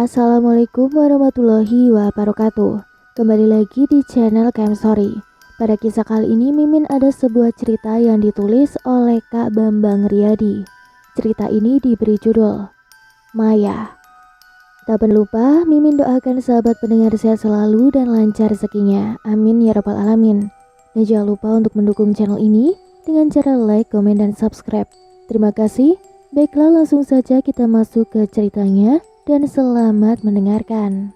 Assalamualaikum warahmatullahi wabarakatuh. Kembali lagi di channel KM Story. Pada kisah kali ini Mimin ada sebuah cerita yang ditulis oleh Kak Bambang Riyadi. Cerita ini diberi judul Maya. Tak perlu lupa Mimin doakan sahabat pendengar sehat selalu dan lancar rezekinya. Amin ya rabbal alamin. Dan jangan lupa untuk mendukung channel ini dengan cara like, komen, dan subscribe. Terima kasih. Baiklah, langsung saja kita masuk ke ceritanya. Dan selamat mendengarkan.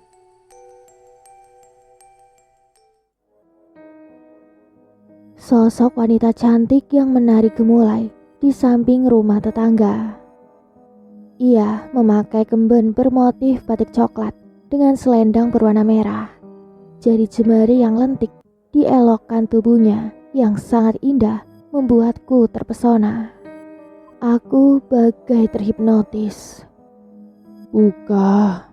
Sosok wanita cantik yang menarik gemulai di samping rumah tetangga. Ia memakai kemben bermotif batik coklat dengan selendang berwarna merah. Jari jemari yang lentik dielokkan tubuhnya yang sangat indah membuatku terpesona. Aku bagai terhipnotis. Buka,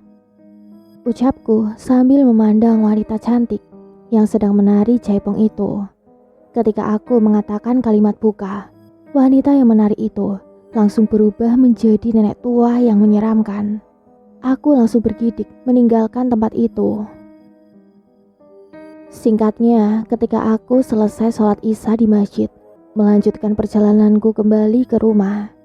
Ucapku sambil memandang wanita cantik yang sedang menari jaipong itu. Ketika aku mengatakan kalimat buka, wanita yang menari itu langsung berubah menjadi nenek tua yang menyeramkan. Aku langsung bergidik meninggalkan tempat itu. Singkatnya, ketika aku selesai sholat isya di masjid, melanjutkan perjalananku kembali ke rumah.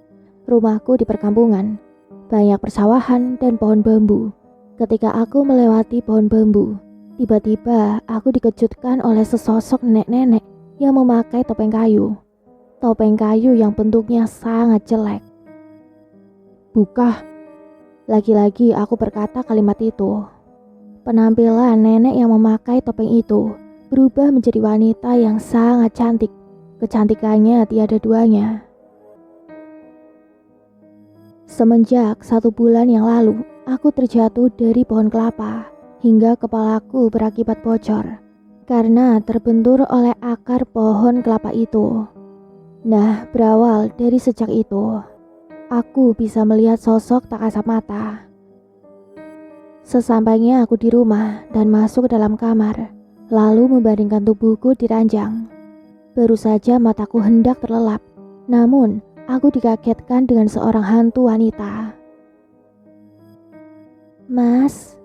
Rumahku di perkampungan. Banyak persawahan dan pohon bambu. Ketika aku melewati pohon bambu, tiba-tiba aku dikejutkan oleh sesosok nenek-nenek yang memakai topeng kayu. Topeng kayu yang bentuknya sangat jelek. buka, Lagi-lagi aku berkata kalimat itu. Penampilan nenek yang memakai topeng itu berubah menjadi wanita yang sangat cantik. Kecantikannya tiada duanya. Semenjak 1 bulan yang lalu, aku terjatuh dari pohon kelapa hingga kepalaku berakibat bocor karena terbentur oleh akar pohon kelapa itu. Nah, berawal dari sejak itu, aku bisa melihat sosok tak kasat mata. Sesampainya aku di rumah dan masuk ke dalam kamar, lalu membaringkan tubuhku di ranjang. Baru saja mataku hendak terlelap, namun aku dikagetkan dengan seorang hantu wanita. "Mas,"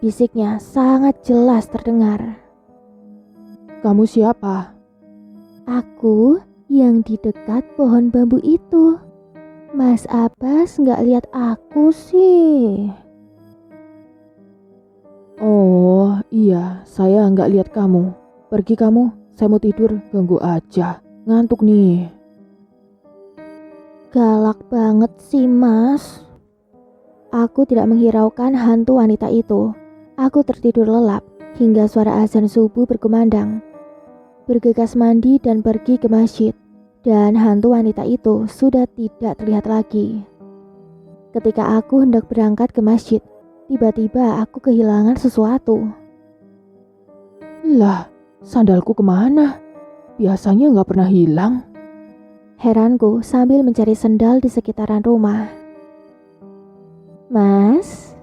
bisiknya sangat jelas terdengar. kamu siapa? "Aku yang di dekat pohon bambu itu. Mas Abbas nggak lihat aku sih." Oh iya, saya nggak lihat kamu. Pergi kamu, saya mau tidur, ganggu aja. Ngantuk nih. "Galak banget sih, Mas." Aku tidak menghiraukan hantu wanita itu. Aku tertidur lelap hingga suara azan subuh berkumandang. Bergegas mandi dan pergi ke masjid. Dan hantu wanita itu sudah tidak terlihat lagi. Ketika aku hendak berangkat ke masjid, tiba-tiba aku kehilangan sesuatu. Lah, sandalku kemana? Biasanya nggak pernah hilang. Heranku sambil mencari sendal di sekitaran rumah. "Mas?"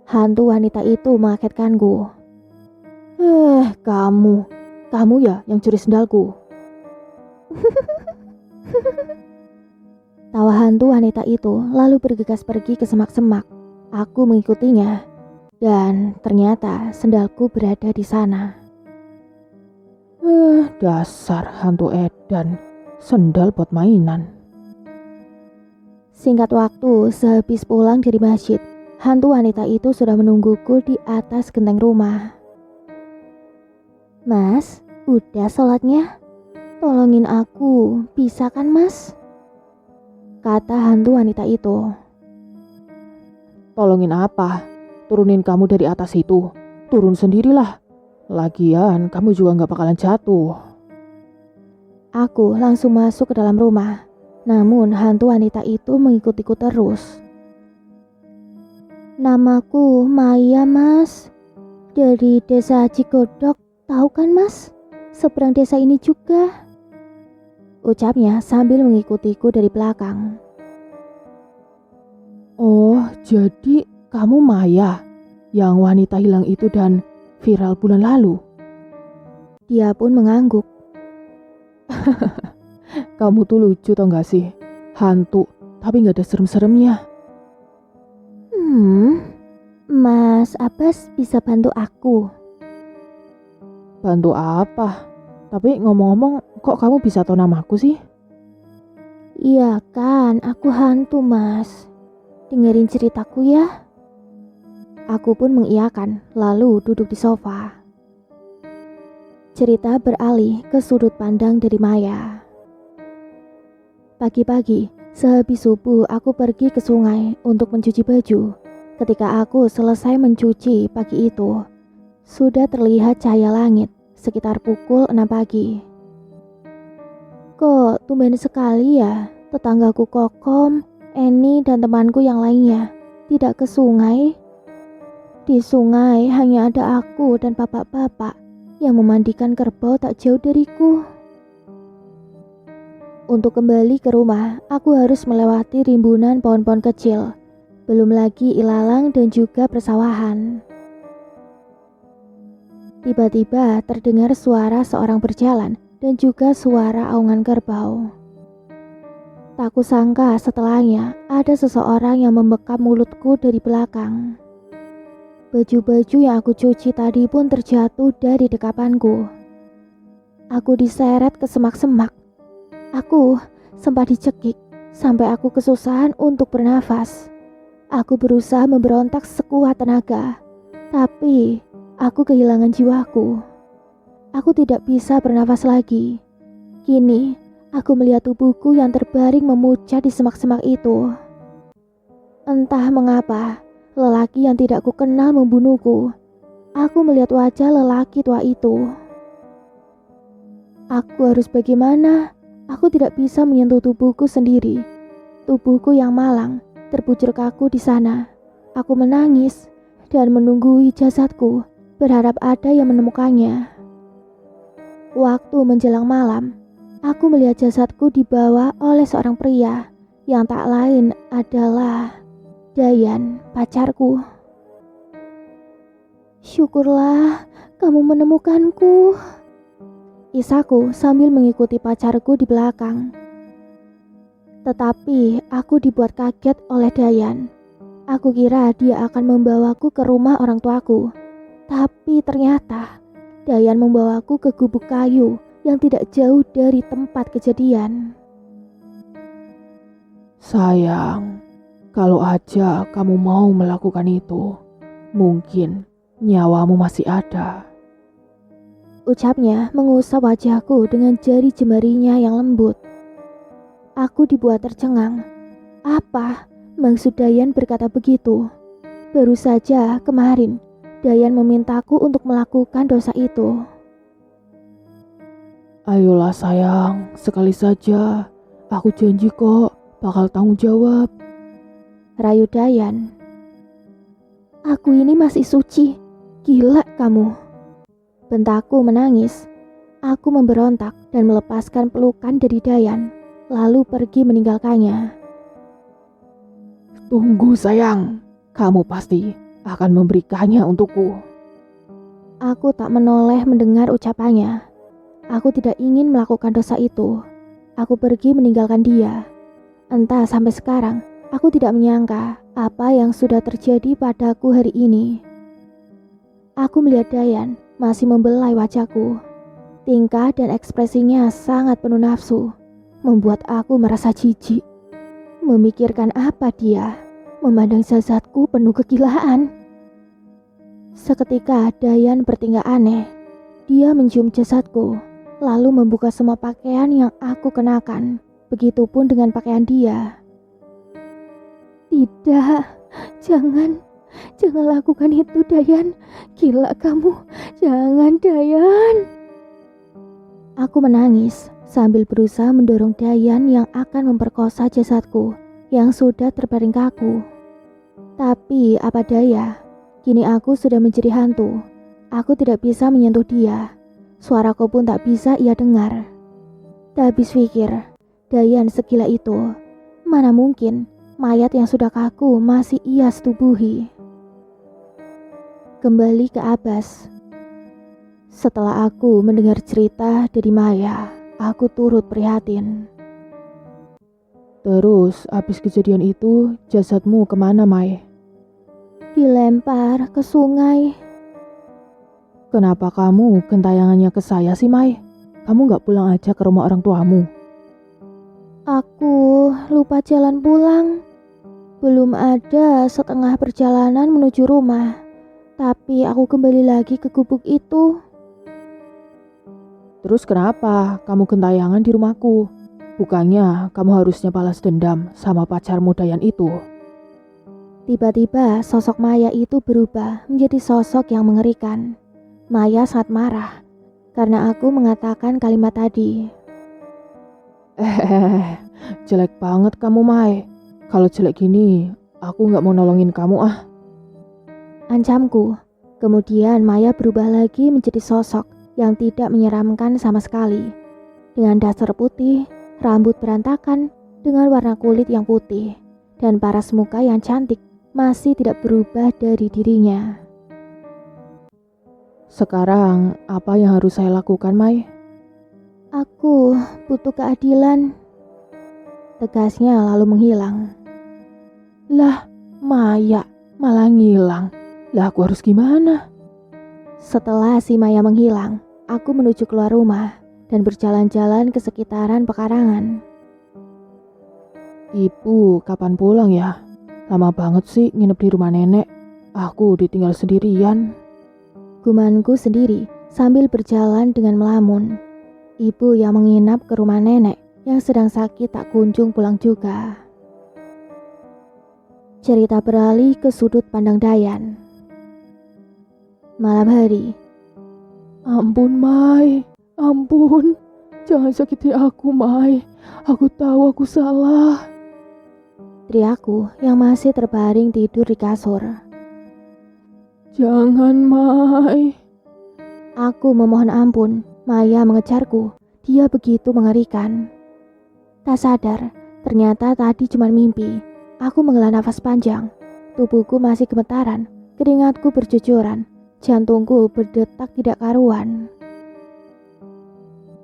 Hantu wanita itu mengagetkanku. Kamu ya yang curi sendalku. Tawa hantu wanita itu lalu bergegas pergi ke semak-semak. Aku mengikutinya, dan ternyata sendalku berada di sana. Dasar hantu edan, sendal buat mainan. Singkat waktu, sehabis pulang dari masjid, hantu wanita itu sudah menungguku di atas genteng rumah. "Mas, udah sholatnya? Tolongin aku, bisa kan Mas?" kata hantu wanita itu. Tolongin apa? Turunin kamu dari atas itu. Turun sendirilah. Lagian kamu juga nggak bakalan jatuh. Aku langsung masuk ke dalam rumah. Namun hantu wanita itu mengikutiku terus. "Namaku Maya, Mas. Dari desa Cigodok, tahu kan Mas? Seberang desa ini juga," ucapnya sambil mengikutiku dari belakang. Oh, jadi kamu Maya yang wanita hilang itu dan viral bulan lalu. Dia pun mengangguk. Kamu tuh lucu tau gak sih? Hantu, tapi gak ada serem-seremnya. Mas Abbas bisa bantu aku? Bantu apa? Tapi ngomong-ngomong, kok kamu bisa tahu namaku sih? Iya kan, aku hantu mas. Dengerin ceritaku ya. Aku pun mengiyakan, lalu duduk di sofa. Cerita beralih ke sudut pandang dari Maya. Pagi-pagi, sehabis subuh aku pergi ke sungai untuk mencuci baju. Ketika aku selesai mencuci pagi itu, sudah terlihat cahaya langit sekitar pukul 6 pagi. Kok tumben sekali ya, tetanggaku Kokom, Eni dan temanku yang lainnya tidak ke sungai? Di sungai hanya ada aku dan bapak-bapak yang memandikan kerbau tak jauh dariku. Untuk kembali ke rumah, aku harus melewati rimbunan pohon-pohon kecil, belum lagi ilalang dan juga persawahan. Tiba-tiba terdengar suara seorang berjalan dan juga suara aungan kerbau. Tak kusangka setelahnya ada seseorang yang membekap mulutku dari belakang. Baju-baju yang aku cuci tadi pun terjatuh dari dekapanku. Aku diseret ke semak-semak. Aku sempat dicekik sampai aku kesusahan untuk bernafas. Aku berusaha memberontak sekuat tenaga, tapi aku kehilangan jiwaku. Aku tidak bisa bernafas lagi. Kini, aku melihat tubuhku yang terbaring memucat di semak-semak itu. Entah mengapa, lelaki yang tidak kukenal membunuhku. Aku melihat wajah lelaki tua itu. Aku harus bagaimana? Aku tidak bisa menyentuh tubuhku sendiri. Tubuhku yang malang, terbujur kaku di sana. Aku menangis dan menunggui jasadku, berharap ada yang menemukannya. Waktu menjelang malam, aku melihat jasadku dibawa oleh seorang pria yang tak lain adalah Dayan, pacarku. Syukurlah kamu menemukanku, isaku sambil mengikuti pacarku di belakang. Tetapi aku dibuat kaget oleh Dayan. Aku kira dia akan membawaku ke rumah orang tuaku. Tapi ternyata Dayan membawaku ke gubuk kayu yang tidak jauh dari tempat kejadian. Sayang, kalau aja kamu mau melakukan itu, mungkin nyawamu masih ada. Ucapnya mengusap wajahku dengan jari jemarinya yang lembut. Aku dibuat tercengang. Apa maksud Dayan berkata begitu? Baru saja kemarin Dayan memintaku untuk melakukan dosa itu. Ayolah sayang, sekali saja. Aku janji kok bakal tanggung jawab. Rayu Dayan. Aku ini masih suci. Gila kamu. Bentakku menangis. Aku memberontak dan melepaskan pelukan dari Dayan, lalu pergi meninggalkannya. Tunggu sayang, kamu pasti akan memberikannya untukku. Aku tak menoleh mendengar ucapannya. Aku tidak ingin melakukan dosa itu. Aku pergi meninggalkan dia. Entah sampai sekarang, aku tidak menyangka apa yang sudah terjadi padaku hari ini. Aku melihat Dayan masih membelai wajahku. Tingkah dan ekspresinya sangat penuh nafsu, membuat aku merasa jijik. Memikirkan apa dia? Memandang jasadku penuh kegilaan. Seketika Dayan bertingkah aneh. Dia mencium jasadku, lalu membuka semua pakaian yang aku kenakan. Begitupun dengan pakaian dia. Tidak, jangan lakukan itu Dayan. Gila kamu, jangan Dayan. Aku menangis sambil berusaha mendorong Dayan yang akan memperkosa jasadku yang sudah terbaring kaku. Tapi apa daya, kini aku sudah menjadi hantu. Aku tidak bisa menyentuh dia. Suaraku pun tak bisa ia dengar. Tak habis pikir, Dayan segila itu. Mana mungkin mayat yang sudah kaku masih ia setubuhi. Kembali ke Abbas. Setelah aku mendengar cerita dari Maya, aku turut prihatin. Terus, abis kejadian itu, jasadmu kemana, Mai? dilempar ke sungai. Kenapa kamu gentayangannya ke saya sih, Mai? Kamu gak pulang aja ke rumah orang tuamu? Aku lupa jalan pulang. Belum ada setengah perjalanan menuju rumah, tapi aku kembali lagi ke gubuk itu. Terus kenapa kamu gentayangan di rumahku? Bukannya kamu harusnya balas dendam sama pacarmu Dayan itu? Tiba-tiba sosok Maya itu berubah menjadi sosok yang mengerikan. Maya sangat marah karena aku mengatakan kalimat tadi. Jelek banget kamu, Mai. Kalau jelek gini, aku gak mau nolongin kamu ah. Ancamku. Kemudian Maya berubah lagi menjadi sosok yang tidak menyeramkan sama sekali. Dengan dasar putih, rambut berantakan, dengan warna kulit yang putih, dan paras muka yang cantik masih tidak berubah dari dirinya. Sekarang apa yang harus saya lakukan, Mai? Aku butuh keadilan. Tegasnya lalu menghilang. Lah, Maya malah ngilang. Lah aku harus gimana? Setelah si Maya menghilang, aku menuju keluar rumah dan berjalan-jalan ke sekitaran pekarangan. Ibu kapan pulang ya? Lama banget sih nginep di rumah nenek. Aku ditinggal sendirian. Gumanku sendiri sambil berjalan dengan melamun. Ibu yang menginap ke rumah nenek yang sedang sakit tak kunjung pulang juga. Cerita beralih ke sudut pandang Dayan. Malam hari. Ampun, Mai. Ampun. Jangan sakiti aku, Mai. Aku tahu aku salah. Teriakku yang masih terbaring tidur di kasur. Jangan, Mai. Aku memohon ampun. Maya mengejarku. Dia begitu mengerikan. Tak sadar, ternyata tadi cuma mimpi. Aku menghela nafas panjang. Tubuhku masih gemetaran. Keringatku bercucuran. Jantungku berdetak tidak karuan.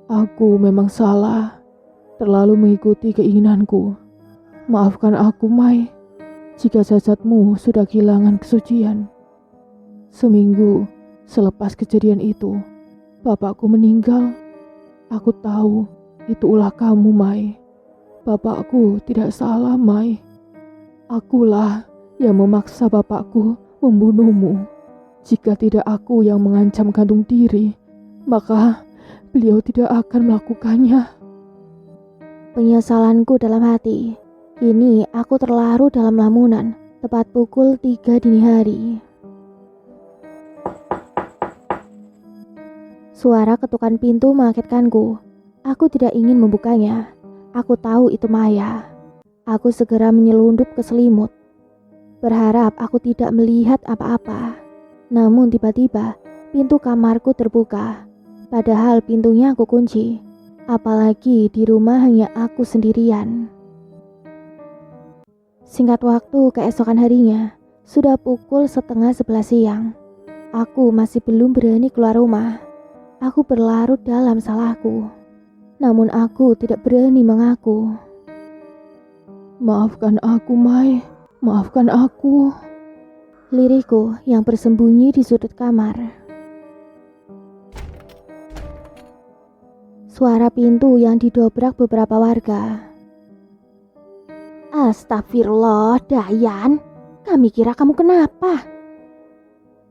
Aku memang salah. Terlalu mengikuti keinginanku. Maafkan aku, Mai. Jika jasadmu sudah kehilangan kesucian. Seminggu selepas kejadian itu, bapakku meninggal. Aku tahu itu ulah kamu, Mai. Bapakku tidak salah, Mai. Akulah yang memaksa bapakku membunuhmu. Jika tidak aku yang mengancam gantung diri, maka beliau tidak akan melakukannya. Penyesalanku dalam hati. Kini aku terlarut dalam lamunan. Tepat pukul 3 dini hari. Suara ketukan pintu mengagetkanku. Aku tidak ingin membukanya. Aku tahu itu Maya. Aku segera menyelundup ke selimut. Berharap aku tidak melihat apa-apa. Namun tiba-tiba pintu kamarku terbuka. Padahal pintunya aku kunci. Apalagi di rumah hanya aku sendirian. Singkat waktu keesokan harinya, sudah pukul 10:30 siang. Aku masih belum berani keluar rumah. Aku berlarut dalam salahku. Namun aku tidak berani mengaku. Maafkan aku, Mai. Maafkan aku. Lirihku yang bersembunyi di sudut kamar. Suara pintu yang didobrak beberapa warga. Astagfirullah, Dayan. Kami kira kamu kenapa?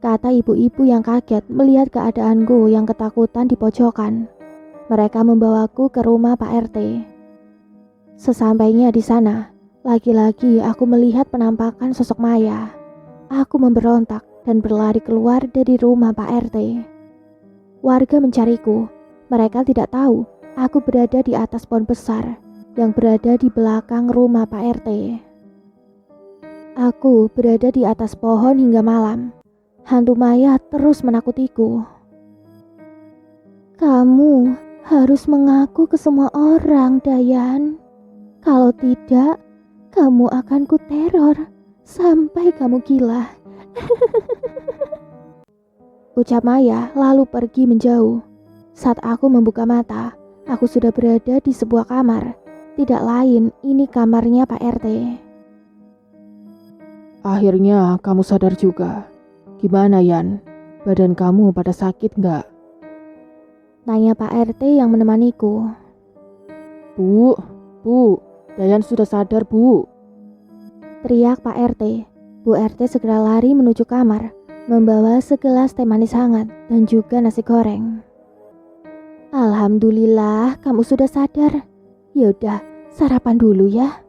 Kata ibu-ibu yang kaget melihat keadaanku yang ketakutan di pojokan. Mereka membawaku ke rumah Pak RT. Sesampainya di sana, lagi-lagi aku melihat penampakan sosok Maya. Aku memberontak dan berlari keluar dari rumah Pak RT. Warga mencariku. Mereka tidak tahu aku berada di atas pohon besar yang berada di belakang rumah Pak RT. Aku berada di atas pohon hingga malam. Hantu Maya terus menakutiku. Kamu harus mengaku ke semua orang, Dayan. Kalau tidak, kamu akan kuteror sampai kamu gila. Ucap Maya lalu pergi menjauh. Saat aku membuka mata, aku sudah berada di sebuah kamar. Tidak lain, ini kamarnya Pak RT. Akhirnya kamu sadar juga. Gimana Yan? Badan kamu pada sakit nggak? Tanya Pak RT yang menemaniku. Bu, Dayan sudah sadar bu. Teriak Pak RT. Bu RT segera lari menuju kamar, membawa segelas teh manis hangat dan juga nasi goreng. Alhamdulillah kamu sudah sadar. Yaudah, sarapan dulu ya.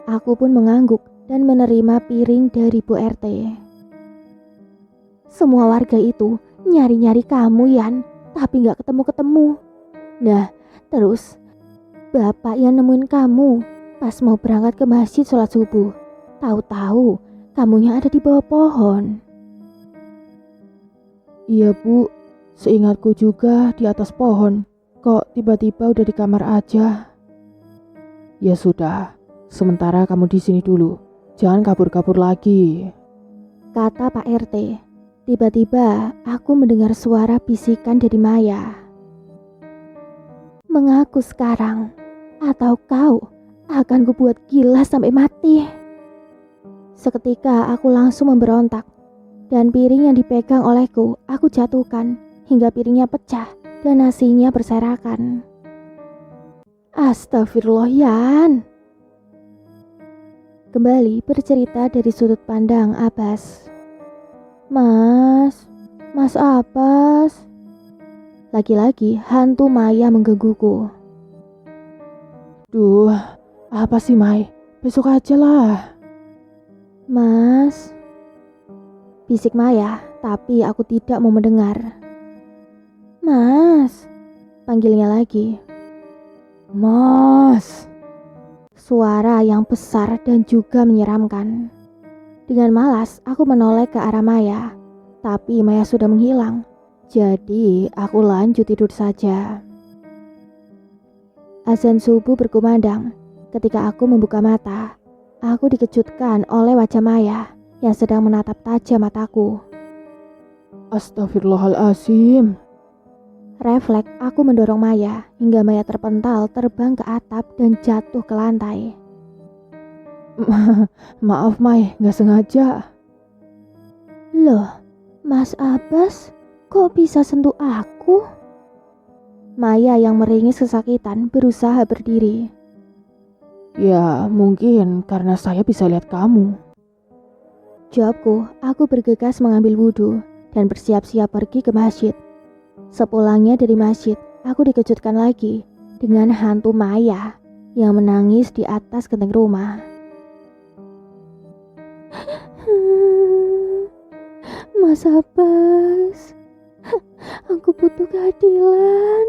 Aku pun mengangguk dan menerima piring dari Bu RT. Semua warga itu nyari-nyari kamu Yan, tapi gak ketemu-ketemu. Nah, terus bapak yang nemuin kamu pas mau berangkat ke masjid sholat subuh. Tahu-tahu kamunya ada di bawah pohon. Iya bu, seingatku juga di atas pohon. Kok tiba-tiba udah di kamar aja? Ya sudah, sementara kamu di sini dulu. Jangan kabur-kabur lagi. Kata Pak RT. Tiba-tiba aku mendengar suara bisikan dari Maya. Mengaku sekarang, atau kau akan kubuat gila sampai mati. Seketika aku langsung memberontak. Dan piring yang dipegang olehku, aku jatuhkan hingga piringnya pecah dan nasinya berserakan. Astagfirullah Yan. Kembali bercerita dari sudut pandang Abbas. Mas Abbas. Lagi-lagi hantu Maya menggangguku. Duh, apa sih Mai? Besok aja lah. Mas, bisik Maya, tapi aku tidak mau mendengar. Mas, panggilnya lagi. Mas. Suara yang besar dan juga menyeramkan. Dengan malas, aku menoleh ke arah Maya, tapi Maya sudah menghilang. Jadi, aku lanjut tidur saja. Azan subuh berkumandang. Ketika aku membuka mata, aku dikejutkan oleh wajah Maya yang sedang menatap tajam mataku. Astagfirullahaladzim. Refleks aku mendorong Maya hingga Maya terpental terbang ke atap dan jatuh ke lantai. Maaf Mai, gak sengaja. Loh, Mas Abbas kok bisa sentuh aku? Maya yang meringis kesakitan berusaha berdiri. Ya mungkin karena saya bisa lihat kamu. Jawabku, aku bergegas mengambil wudhu dan bersiap-siap pergi ke masjid. Sepulangnya dari masjid, aku dikejutkan lagi dengan hantu Maya yang menangis di atas genteng rumah. Mas Abbas, aku butuh keadilan.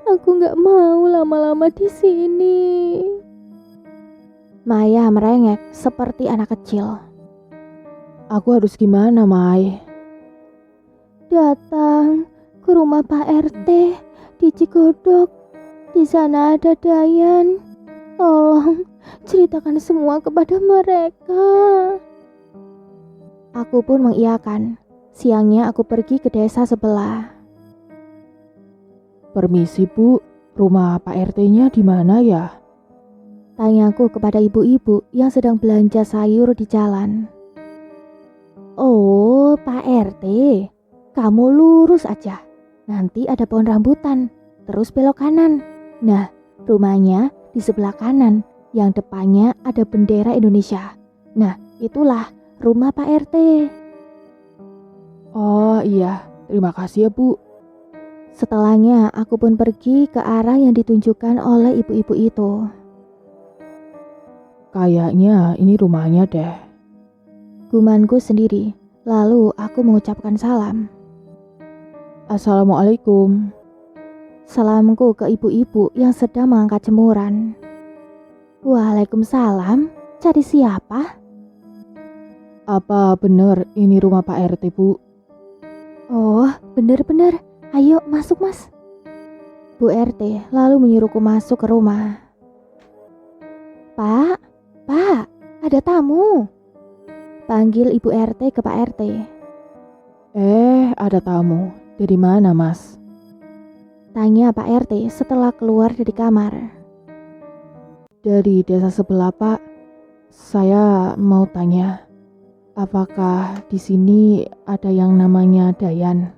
Aku gak mau lama-lama di sini. Maya merengek seperti anak kecil. Aku harus gimana Mai? Datang ke rumah Pak RT di Cigodok. Di sana ada Dayan. Tolong ceritakan semua kepada mereka. Aku pun mengiyakan. Siangnya aku pergi ke desa sebelah. Permisi Bu, rumah Pak RT-nya di mana ya? Tanyaku kepada ibu-ibu yang sedang belanja sayur di jalan. Oh, Pak RT, kamu lurus aja. Nanti ada pohon rambutan, terus belok kanan. Nah, rumahnya di sebelah kanan, yang depannya ada bendera Indonesia. Nah, itulah rumah Pak RT. Oh iya, terima kasih ya Bu. Setelahnya, aku pun pergi ke arah yang ditunjukkan oleh ibu-ibu itu. Kayaknya ini rumahnya deh. Gumanku sendiri, lalu aku mengucapkan salam. Assalamualaikum. Salamku ke ibu-ibu yang sedang mengangkat jemuran. Waalaikumsalam, cari siapa? Apa bener ini rumah Pak RT Bu? Oh, bener-bener. Ayo masuk mas. Bu RT lalu menyuruhku masuk ke rumah. Pak, ada tamu. Panggil Ibu RT ke Pak RT. Ada tamu. Dari mana Mas? Tanya Pak RT setelah keluar dari kamar. Dari desa sebelah Pak. Saya mau tanya, apakah di sini ada yang namanya Dayan?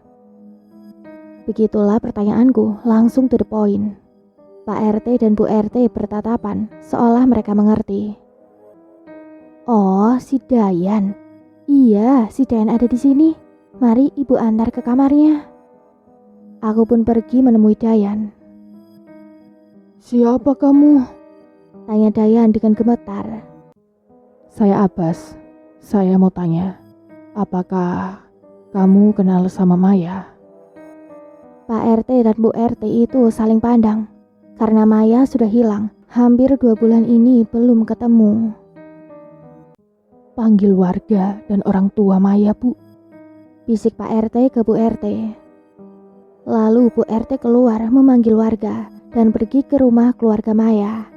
Begitulah pertanyaanku, langsung to the point. Pak RT dan Bu RT bertatapan, seolah mereka mengerti. Oh, si Dayan. Iya, si Dayan ada di sini. Mari ibu antar ke kamarnya. Aku pun pergi menemui Dayan. Siapa kamu? Tanya Dayan dengan gemetar. Saya Abbas. Saya mau tanya, apakah kamu kenal sama Maya? Pak RT dan Bu RT itu saling pandang. Karena Maya sudah hilang, hampir 2 bulan ini belum ketemu. Panggil warga dan orang tua Maya, Bu. Bisik Pak RT ke Bu RT. Lalu Bu RT keluar memanggil warga dan pergi ke rumah keluarga Maya.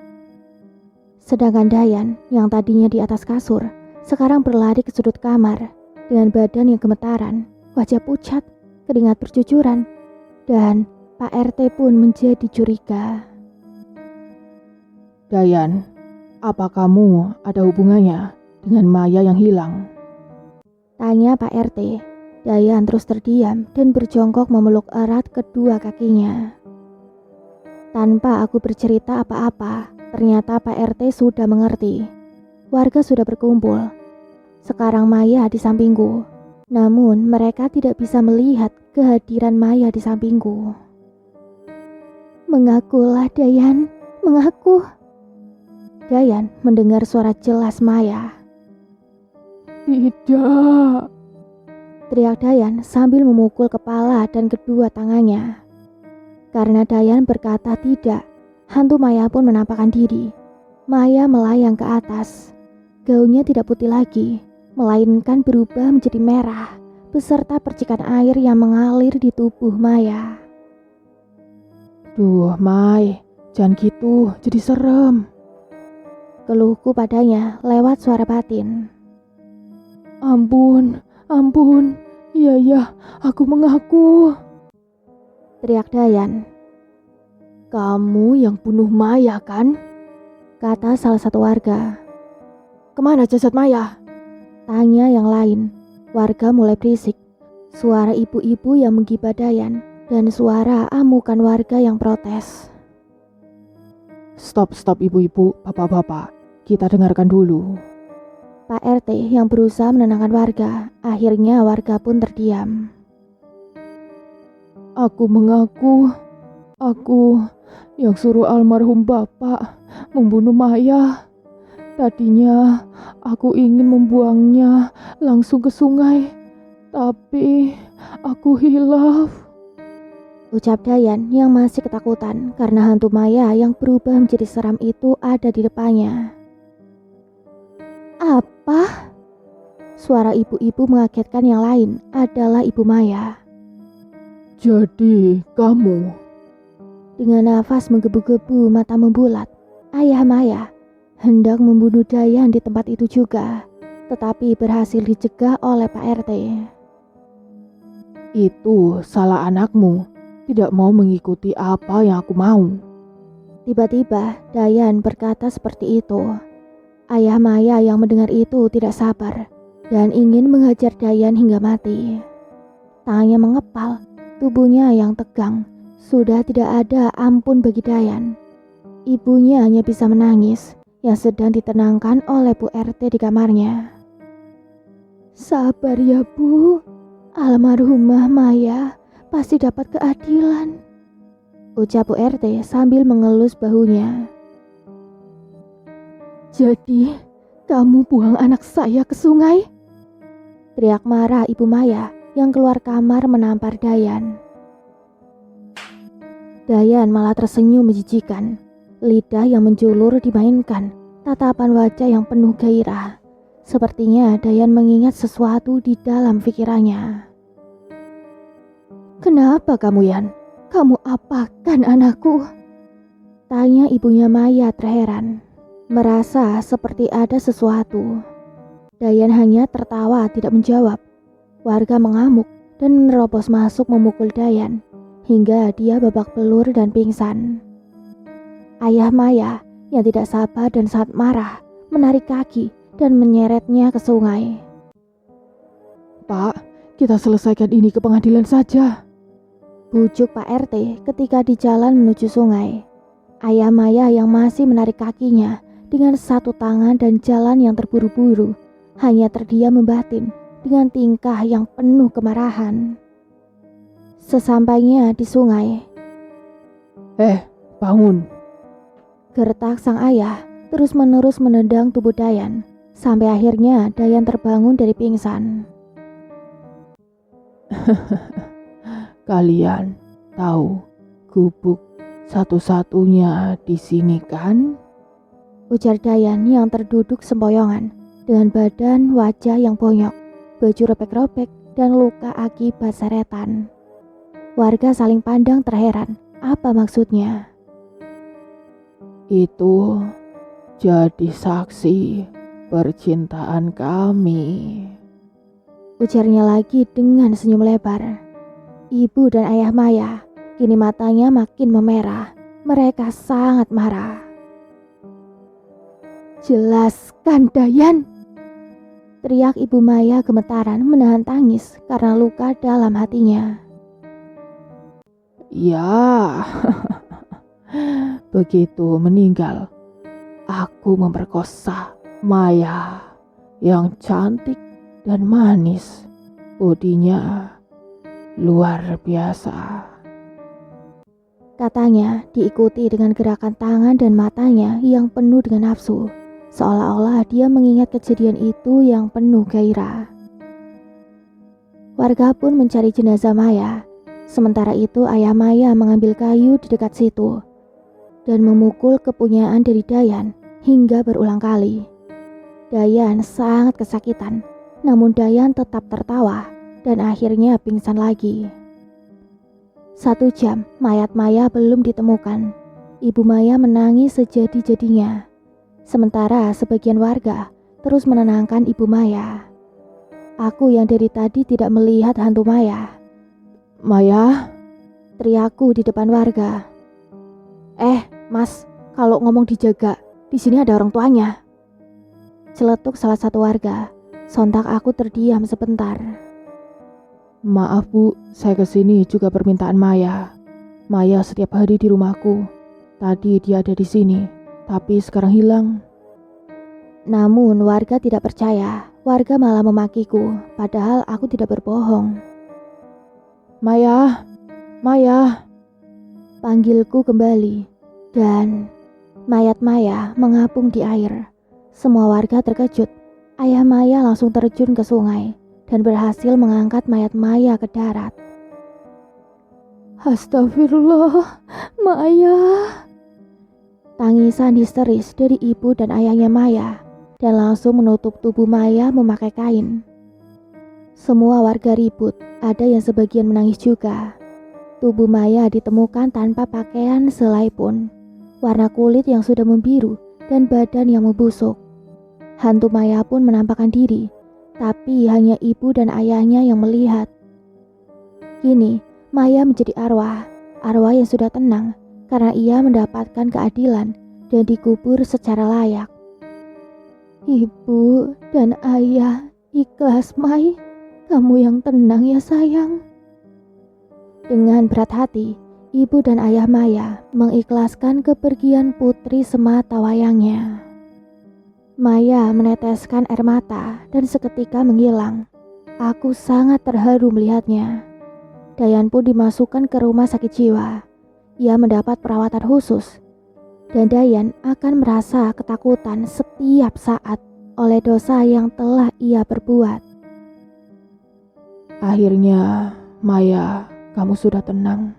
Sedangkan Dayan yang tadinya di atas kasur, sekarang berlari ke sudut kamar dengan badan yang gemetaran, wajah pucat, keringat bercucuran, dan Pak RT pun menjadi curiga. Dayan, apa kamu ada hubungannya dengan Maya yang hilang? Tanya Pak RT. Dayan terus terdiam dan berjongkok memeluk erat kedua kakinya. Tanpa aku bercerita apa-apa, ternyata Pak RT sudah mengerti. Warga sudah berkumpul. Sekarang Maya di sampingku. Namun mereka tidak bisa melihat kehadiran Maya di sampingku. Mengakulah Dayan, mengaku. Dayan mendengar suara jelas Maya. Tidak. Teriak Dayan sambil memukul kepala dan kedua tangannya. Karena Dayan berkata tidak, hantu Maya pun menampakkan diri. Maya melayang ke atas. Gaunnya tidak putih lagi, melainkan berubah menjadi merah, beserta percikan air yang mengalir di tubuh Maya. Duh, Mai, jangan gitu, jadi serem. Keluhku padanya lewat suara batin. Ampun, ampun, iya, aku mengaku. Teriak Dayan. Kamu yang bunuh Maya kan? Kata salah satu warga. Kemana jasad Maya? Tanya yang lain. Warga mulai berisik. Suara ibu-ibu yang menggibah Dayan dan suara amukan warga yang protes. Stop ibu-ibu, bapak-bapak. Kita dengarkan dulu. Pak RT yang berusaha menenangkan warga, akhirnya warga pun terdiam. Aku mengaku, aku yang suruh almarhum bapak membunuh Maya. Tadinya aku ingin membuangnya langsung ke sungai, tapi aku hilaf. Ucap Dayan yang masih ketakutan karena hantu Maya yang berubah menjadi seram itu ada di depannya. Apa? Suara ibu-ibu mengagetkan, yang lain adalah Ibu Maya. Jadi kamu? Dengan nafas menggebu-gebu, mata membulat, ayah Maya hendak membunuh Dayan di tempat itu juga, tetapi berhasil dicegah oleh Pak RT. Itu salah anakmu, tidak mau mengikuti apa yang aku mau. Tiba-tiba Dayan berkata seperti itu. Ayah Maya yang mendengar itu tidak sabar dan ingin menghajar Dayan hingga mati. Tangannya mengepal, tubuhnya yang tegang. Sudah tidak ada ampun bagi Dayan. Ibunya hanya bisa menangis yang sedang ditenangkan oleh Bu RT di kamarnya. Sabar ya Bu, almarhumah Maya pasti dapat keadilan, ucap Bu RT sambil mengelus bahunya. Jadi, kamu buang anak saya ke sungai? Teriak marah Ibu Maya yang keluar kamar menampar Dayan. Dayan malah tersenyum menjijikan. Lidah yang menjulur dimainkan, tatapan wajah yang penuh gairah. Sepertinya Dayan mengingat sesuatu di dalam pikirannya. Kenapa kamu, Yan? Kamu apakan anakku? Tanya ibunya Maya terheran. Merasa seperti ada sesuatu. Dayan hanya tertawa tidak menjawab. Warga mengamuk dan menerobos masuk memukul Dayan hingga dia babak belur dan pingsan. Ayah Maya yang tidak sabar dan sangat marah menarik kaki dan menyeretnya ke sungai. Pak, kita selesaikan ini ke pengadilan saja. Bujuk Pak RT ketika di jalan menuju sungai. Ayah Maya yang masih menarik kakinya dengan satu tangan dan jalan yang terburu-buru hanya terdiam membatin dengan tingkah yang penuh kemarahan. Sesampainya di sungai, Bangun. gertak sang ayah terus-menerus menendang tubuh Dayan sampai akhirnya Dayan terbangun dari pingsan. Kalian tahu gubuk satu-satunya di sini kan? Ujar Dayan yang terduduk sempoyongan dengan badan wajah yang bonyok, baju robek-robek dan luka akibat seretan. Warga saling pandang terheran, apa maksudnya? Itu jadi saksi percintaan kami. Ujarnya lagi dengan senyum lebar. Ibu dan ayah Maya kini matanya makin memerah. Mereka sangat marah. Jelaskan Dayan! Teriak ibu Maya gemetaran menahan tangis karena luka dalam hatinya. Ya, begitu meninggal, aku memperkosa Maya yang cantik dan manis. Bodinya luar biasa. Katanya diikuti dengan gerakan tangan dan matanya yang penuh dengan nafsu. Seolah-olah dia mengingat kejadian itu yang penuh gairah. Warga pun mencari jenazah Maya. Sementara itu ayah Maya mengambil kayu di dekat situ dan memukul kepunyaan dari Dayan hingga berulang kali. Dayan sangat kesakitan, namun Dayan tetap tertawa dan akhirnya pingsan lagi. 1 jam mayat Maya belum ditemukan. Ibu Maya menangis sejadi-jadinya. Sementara sebagian warga terus menenangkan ibu Maya. Aku yang dari tadi tidak melihat hantu Maya. Maya, Teriakku di depan warga. Mas, kalau ngomong dijaga, di sini ada orang tuanya. Celetuk salah satu warga. Sontak aku terdiam sebentar. maaf Bu, saya kesini juga permintaan Maya. Maya setiap hari di rumahku. Tadi dia ada di sini, tapi sekarang hilang. Namun warga tidak percaya. Warga malah memakiku, padahal aku tidak berbohong. Maya, Panggilku kembali, dan mayat Maya mengapung di air. Semua warga terkejut. Ayah Maya langsung terjun ke sungai dan berhasil mengangkat mayat Maya ke darat. Astagfirullah, Maya. Tangisan histeris dari ibu dan ayahnya Maya, dan langsung menutup tubuh Maya memakai kain. Semua warga ribut, ada yang sebagian menangis juga. Tubuh Maya ditemukan tanpa pakaian selai pun, warna kulit yang sudah membiru dan badan yang membusuk. Hantu Maya pun menampakkan diri, tapi hanya ibu dan ayahnya yang melihat. Kini Maya menjadi arwah yang sudah tenang karena ia mendapatkan keadilan dan dikubur secara layak. Ibu dan ayah ikhlas, Mai. Kamu yang tenang ya sayang. Dengan berat hati, ibu dan ayah Maya mengikhlaskan kepergian putri semata wayangnya. Maya meneteskan air mata dan seketika menghilang. Aku sangat terharu melihatnya. Dayan pun dimasukkan ke rumah sakit jiwa. Ia mendapat perawatan khusus. Dan Dayan akan merasa ketakutan setiap saat oleh dosa yang telah ia perbuat. Akhirnya, Maya, kamu sudah tenang.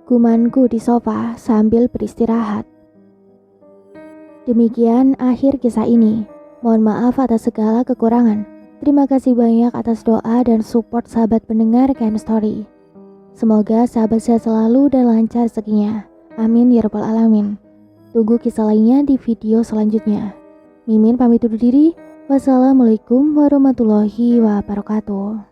Gumanku di sofa sambil beristirahat. Demikian akhir kisah ini. Mohon maaf atas segala kekurangan. Terima kasih banyak atas doa dan support sahabat pendengar KM Story. Semoga sahabat sehat selalu dan lancar rezekinya. Amin ya rabbal alamin. Tunggu kisah lainnya di video selanjutnya. Mimin pamit undur diri. Wassalamualaikum warahmatullahi wabarakatuh.